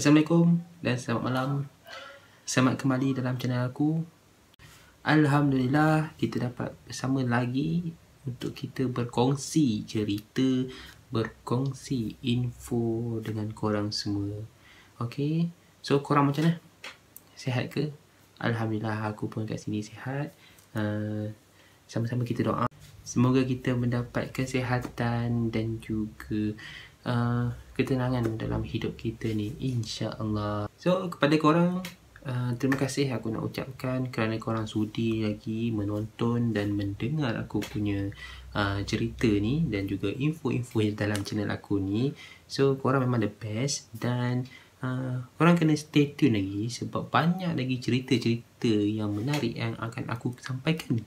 Assalamualaikum dan selamat malam. Selamat kembali dalam channel aku. Alhamdulillah kita dapat bersama lagi untuk kita berkongsi cerita, berkongsi info dengan korang semua. Okay, so korang macam mana? Sihat ke? Alhamdulillah aku pun kat sini sihat. Sama-sama kita doa semoga kita mendapat kesihatan dan juga ketenangan dalam hidup kita ni, insya-Allah. So kepada korang, terima kasih aku nak ucapkan kerana korang sudi lagi menonton dan mendengar aku punya cerita ni dan juga info-info dalam channel aku ni. So korang memang the best dan korang kena stay tune lagi sebab banyak lagi cerita-cerita yang menarik yang akan aku sampaikan.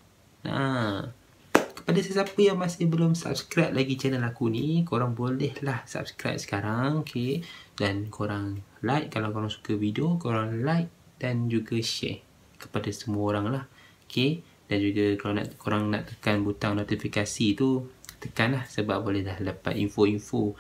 Kepada sesiapa yang masih belum subscribe lagi channel aku ni, korang bolehlah subscribe sekarang, okay? Dan korang like kalau korang suka video, korang like dan juga share kepada semua orang lah, okay? Dan juga kalau korang nak tekan butang notifikasi tu, tekanlah sebab boleh dah dapat info-info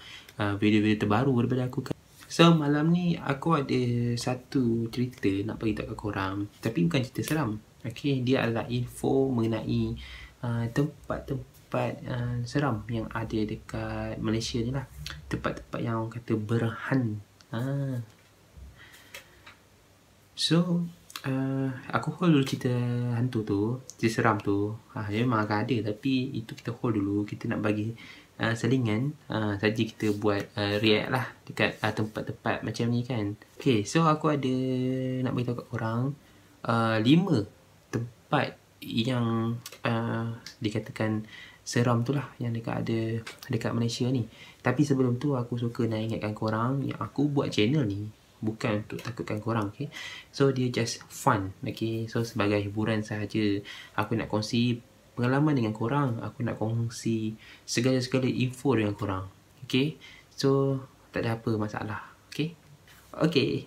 video-video terbaru daripada aku. So malam ni aku ada satu cerita nak beritahu kat korang, tapi bukan cerita seram, okay? Dia adalah info mengenai tempat-tempat seram yang ada dekat Malaysia ni lah. Tempat-tempat yang orang kata berhan. So aku hold dulu cerita hantu tu, cerita seram tu. Dia memang akan ada, tapi itu kita hold dulu. Kita nak bagi selingan saja, kita buat react lah dekat tempat-tempat macam ni kan. Okay, so aku ada nak beritahu kat korang 5 tempat yang dikatakan seram tu lah yang dekat Malaysia ni. Tapi sebelum tu aku suka nak ingatkan korang yang aku buat channel ni bukan untuk takutkan korang, okay? So dia just fun, okay? So sebagai hiburan sahaja. Aku nak kongsi pengalaman dengan korang, aku nak kongsi segala-segala info dengan korang, okay? So tak ada apa masalah, okay? Okay,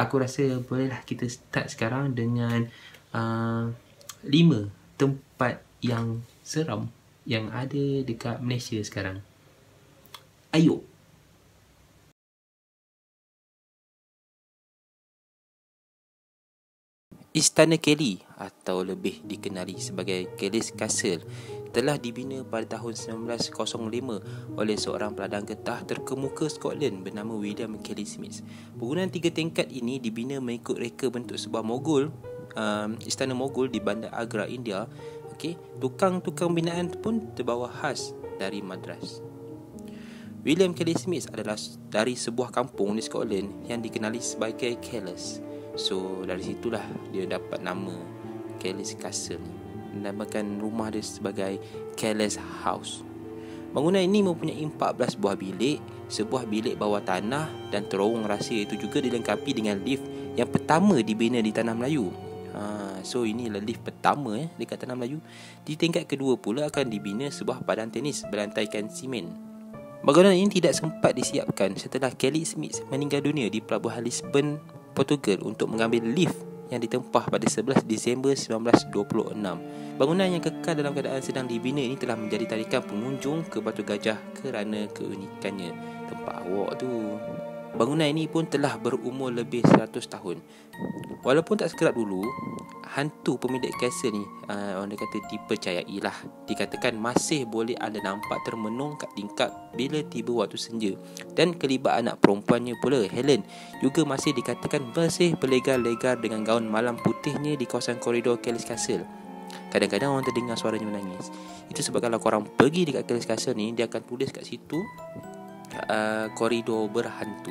aku rasa bolehlah kita start sekarang dengan 5 tempat yang seram yang ada dekat Malaysia sekarang. Ayo. Istana Kelly atau lebih dikenali sebagai Kelly's Castle telah dibina pada tahun 1905 oleh seorang peladang getah terkemuka Scotland bernama William Kelly Smith. Bangunan 3 tingkat ini dibina mengikut reka bentuk sebuah mogul, istana mogul di Bandar Agra, India. Okay, tukang-tukang binaan pun terbawa khas dari Madras. William Kelly Smith adalah dari sebuah kampung di Scotland yang dikenali sebagai Kellis. So dari situlah dia dapat nama Kelly's Castle, menamakan rumah dia sebagai Kellis House. Bangunan ini mempunyai 14 buah bilik, sebuah bilik bawah tanah dan terowong rahsia. Itu juga dilengkapi dengan lift yang pertama dibina di Tanah Melayu. So inilah lift pertama dekat Tanah Melayu. Di tingkat kedua pula akan dibina sebuah padang tenis berlantaikan simen. Bangunan ini tidak sempat disiapkan setelah Kelly Smith meninggal dunia di pelabuhan Lisbon, Portugal untuk mengambil lift yang ditempah pada 11 Disember 1926. Bangunan yang kekal dalam keadaan sedang dibina ini telah menjadi tarikan pengunjung ke Batu Gajah kerana keunikannya. Tempat awak tu. Bangunan ini pun telah berumur lebih 100 tahun. Walaupun tak sekerap dulu, hantu pemilik castle ni orang dia kata dipercayai lah. Dikatakan masih boleh anda nampak termenung kat tingkap bila tiba waktu senja. Dan kelibat anak perempuannya pula, Helen, juga masih dikatakan masih berlegar-legar dengan gaun malam putihnya di kawasan koridor Kelly's Castle. Kadang-kadang orang terdengar suaranya menangis. Itu sebab kalau korang pergi dekat Kelly's Castle ni, dia akan tulis kat situ koridor berhantu.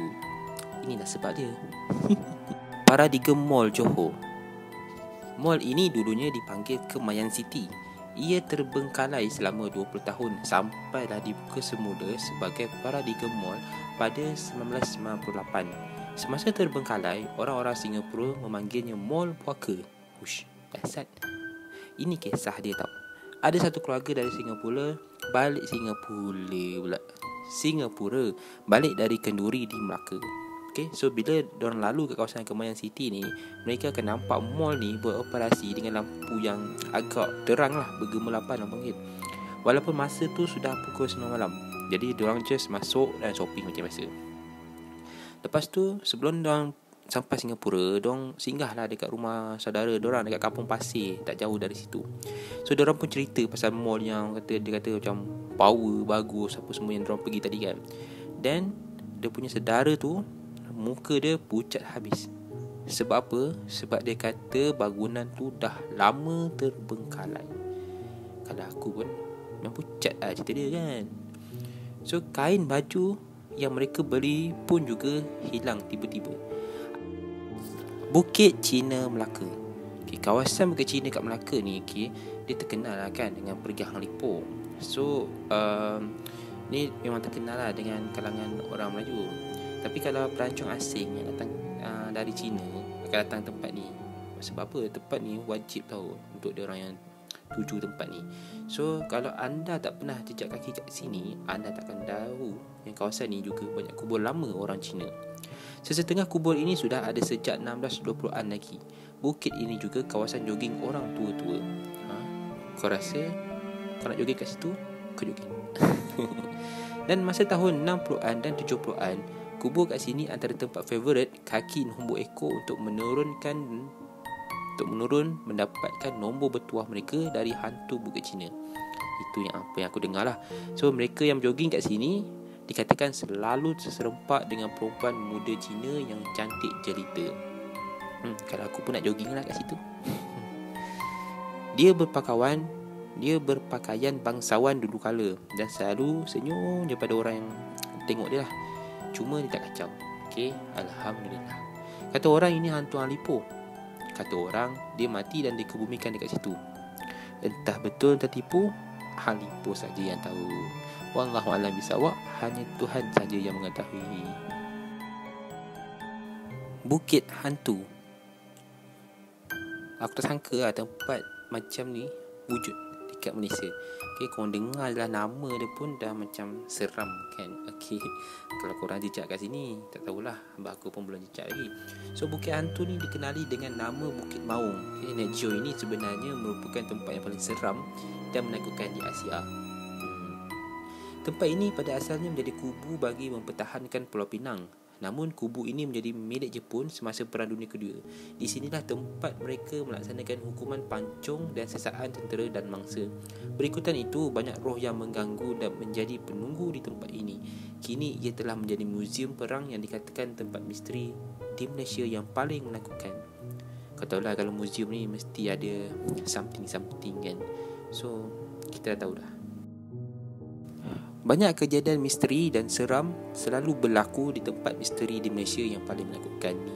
Inilah sebab dia. Paradigm Mall, Johor. Mall ini dulunya dipanggil Kemayan City. Ia terbengkalai selama 20 tahun sampailah dibuka semula sebagai Paradigm Mall pada 1998. Semasa terbengkalai, orang-orang Singapura memanggilnya Mall Puaka. Ush, dahsyat. Ini kisah dia tau. Ada satu keluarga dari Singapura balik dari kenduri di Melaka. Okay, so bila diorang lalu ke kawasan Kemayan City ni, mereka akan nampak mall ni beroperasi dengan lampu yang agak terang lah, bergemilapan orang panggil. Walaupun masa tu sudah pukul 9 malam. Jadi diorang just masuk dan shopping macam biasa. Lepas tu sebelum diorang sampai Singapura, diorang singgah lah dekat rumah saudara diorang dekat Kampung Pasir, tak jauh dari situ. So diorang pun cerita pasal mall yang dia kata macam power, bagus, apa semua yang diorang pergi tadi kan. Dan dia punya saudara tu, muka dia pucat habis. Sebab apa? Sebab dia kata bangunan tu dah lama terbengkalai. Kalau aku pun memang pucat lah cerita dia kan. So kain baju yang mereka beli pun juga hilang tiba-tiba. Bukit Cina Melaka. Kawasan Bukit Cina kat Melaka ni dia terkenal lah kan dengan pergi Hang Lippo. So ni memang terkenal lah dengan kalangan orang Melayu. Tapi kalau pelancong asing yang datang dari China akan datang tempat ni, sebab apa? Tempat ni wajib tahu untuk dia orang yang tuju tempat ni. So kalau anda tak pernah jejak kaki kat sini, anda takkan tahu yang kawasan ni juga banyak kubur lama orang Cina. Sesetengah kubur ini sudah ada sejak 1620-an lagi. Bukit ini juga kawasan jogging orang tua-tua. Kau rasa kau nak jogging kat situ? Kau jogging. Dan masa tahun 60-an dan 70-an, kubur kat sini antara tempat favourite kaki nombor ekor untuk mendapatkan nombor bertuah mereka dari hantu Bukit Cina. Itu yang apa yang aku dengar lah. So mereka yang jogging kat sini dikatakan selalu serempak dengan perempuan muda Cina yang cantik jelita. Kalau aku pun nak jogging lah kat situ. Dia berpakaian bangsawan dulu kala dan selalu senyum daripada orang yang tengok dia lah. Cuma dia tak kacau. Okay, Alhamdulillah. Kata orang ini hantu Hang Lippo. Kata orang dia mati dan dikebumikan dekat situ. Entah betul entah tipu, Hang Lippo saja yang tahu. Wallahu a'lam bisawab, hanya Tuhan saja yang mengetahui. Bukit Hantu. Aku tak sangka lah tempat macam ni wujud dekat Malaysia. Okay, korang dengar lah nama dia pun dah macam seram kan. Okay, kalau korang jejak kat sini, tak tahulah, abang aku pun belum jejak lagi. So Bukit Hantu ni dikenali dengan nama Bukit Maung. Okay, Net Geo ini sebenarnya merupakan tempat yang paling seram dan menakutkan di Asia. Tempat ini pada asalnya menjadi kubu bagi mempertahankan Pulau Pinang. Namun kubu ini menjadi milik Jepun semasa Perang Dunia Kedua. Di sinilah tempat mereka melaksanakan hukuman pancung dan sesaan tentera dan mangsa. Berikutan itu, banyak roh yang mengganggu dan menjadi penunggu di tempat ini. Kini ia telah menjadi muzium perang yang dikatakan tempat misteri di Malaysia yang paling menakutkan. Kau tahulah kalau muzium ni mesti ada something kan. So kita dah tahu dah. Banyak kejadian misteri dan seram selalu berlaku di tempat misteri di Malaysia yang paling menakutkan ni.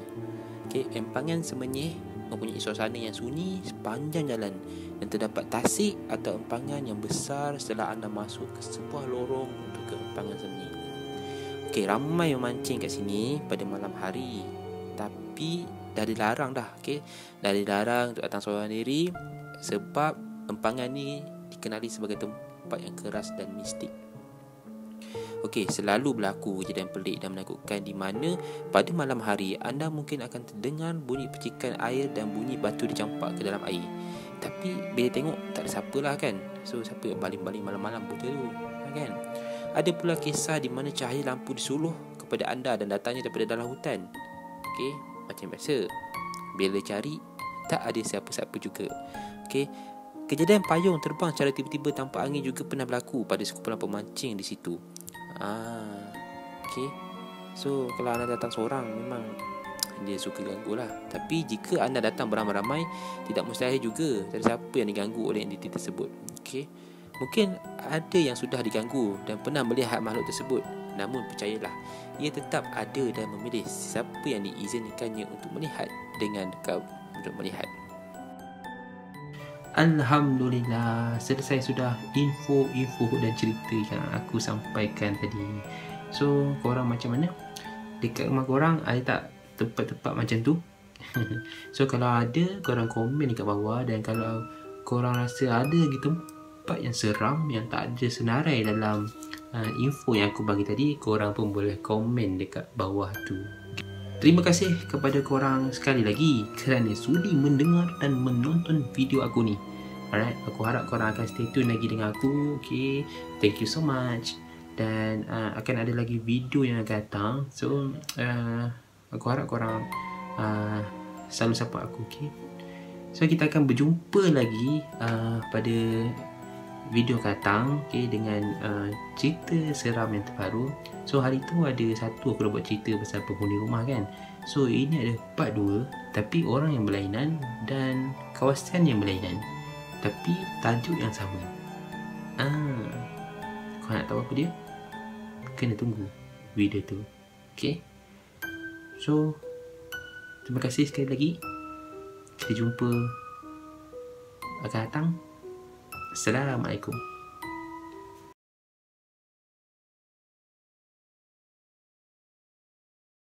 Okay, empangan semenyih mempunyai suasana yang sunyi sepanjang jalan dan terdapat tasik atau empangan yang besar setelah anda masuk ke sebuah lorong untuk ke empangan semenyih. Okay, ramai memancing kat sini pada malam hari, tapi dah dilarang dah. Okay, dah dilarang untuk datang seorang diri sebab empangan ni dikenali sebagai tempat yang keras dan mistik. Okey, selalu berlaku kejadian pelik dan menakutkan di mana pada malam hari anda mungkin akan terdengar bunyi percikan air dan bunyi batu dicampak ke dalam air. Tapi bila tengok tak ada siapa lah kan. So siapa yang baling-baling malam-malam betul tu kan. Ada pula kisah di mana cahaya lampu disuluh kepada anda dan datangnya daripada dalam hutan. Okey, macam biasa bila cari tak ada siapa-siapa juga. Okey, kejadian payung terbang secara tiba-tiba tanpa angin juga pernah berlaku pada sekumpulan pemancing di situ. Okay. So kalau anda datang seorang, memang dia suka ganggu lah. Tapi jika anda datang beramai-ramai, tidak mustahil juga tak ada siapa yang diganggu oleh entiti tersebut. Okay. Mungkin ada yang sudah diganggu dan pernah melihat makhluk tersebut. Namun percayalah, ia tetap ada dan memilih siapa yang diizinkannya untuk melihat dengan dekat untuk melihat. Alhamdulillah, selesai sudah info dan cerita yang aku sampaikan tadi. So, korang macam mana? Dekat rumah korang ada tak tempat-tempat macam tu? So, kalau ada, korang komen dekat bawah. Dan kalau korang rasa ada lagi tempat yang seram, yang tak ada senarai dalam info yang aku bagi tadi, korang pun boleh komen dekat bawah tu. Terima kasih kepada korang sekali lagi kerana sudi mendengar dan menonton video aku ni. Alright, aku harap korang akan stay tune lagi dengan aku. Okay, thank you so much. Dan akan ada lagi video yang akan datang. So aku harap korang selalu support aku, okay? So kita akan berjumpa lagi pada video akan datang, okay, dengan cerita seram yang terbaru. So hari tu ada satu aku dah buat cerita pasal penghuni rumah kan. So ini ada part 2, tapi orang yang berlainan dan kawasan yang berlainan, tapi tajuk yang sama. Kau nak tahu apa dia? Kena tunggu video tu, okay? So terima kasih sekali lagi. Kita jumpa akan datang. Assalamualaikum.